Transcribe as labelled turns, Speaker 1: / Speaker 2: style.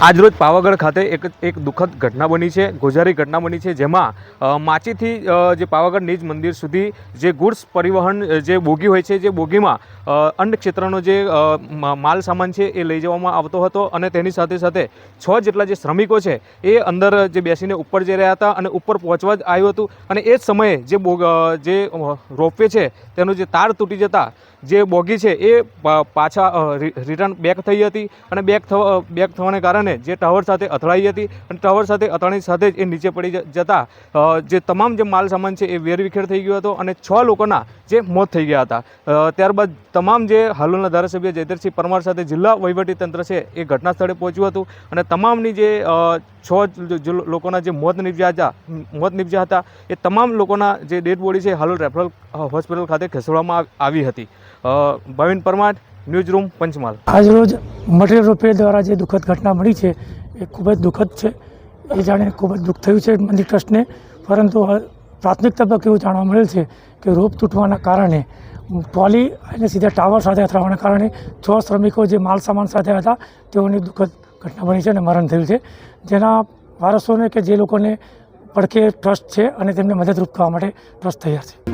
Speaker 1: આજરોજ પાવાગઢ ખાતે એક દુઃખદ ઘટના બની છે, ગોઝારી ઘટના બની છે, જેમાં માચીથી જે પાવાગઢ નિજ મંદિર સુધી જે ગુડ્સ પરિવહન જે બોગી હોય છે, જે બોગીમાં અન્ન ક્ષેત્રનો જે માલ સામાન છે એ લઈ જવામાં આવતો હતો અને તેની સાથે સાથે 6 જેટલા જે શ્રમિકો છે એ અંદર જે બેસીને ઉપર જઈ રહ્યા હતા અને ઉપર પહોંચવા જ આવ્યું હતું અને એ જ સમયે જે રોપવે છે તેનો જે તાર તૂટી જતા જે બોગી છે એ પાછા રિટર્ન બેક થઈ હતી અને બેક થવાને કારણે જે ટાવર સાથે અથડાઈ હતી અને ટાવર સાથે અથડાણી સાથે જ એ નીચે પડી જતા જે તમામ જે માલ સામાન છે એ વેરવિખેર થઈ ગયો હતો અને 6 લોકોના જે મોત થઈ ગયા હતા। ત્યારબાદ તમામ જે હાલોલના ધારાસભ્ય જયદ્રથસિંહ પરમાર સાથે જિલ્લા વહીવટીતંત્ર છે એ ઘટના સ્થળે પહોંચ્યું હતું અને તમામની જે 6 લોકોના જે મોત નિપજ્યા હતા એ તમામ લોકોના જે ડેડ બોડી છે હાલોલ રેફરલ હોસ્પિટલ ખાતે ખસેડવામાં આવી હતી। Bhavin Parmar, news room, Panchmahal.
Speaker 2: આજરોજ મટીરિયલ રોપવે દ્વારા જે દુઃખદ ઘટના મળી છે એ ખૂબ જ દુઃખદ છે। એ જાણીને ખૂબ જ દુઃખ થયું છે મંદિર ટ્રસ્ટને, પરંતુ પ્રાથમિક તબક્કે એવું જાણવા મળેલ છે કે રોપ તૂટવાના કારણે ટ્રોલી અને સીધા ટાવર સાથે અથડાવાના કારણે 6 શ્રમિકો જે માલ સામાન સાથે હતા તેઓની દુઃખદ ઘટના બની છે અને મરણ થયું છે, જેના વારસોને કે જે લોકોને પડખે ટ્રસ્ટ છે અને તેમને મદદરૂપ થવા માટે ટ્રસ્ટ તૈયાર છે।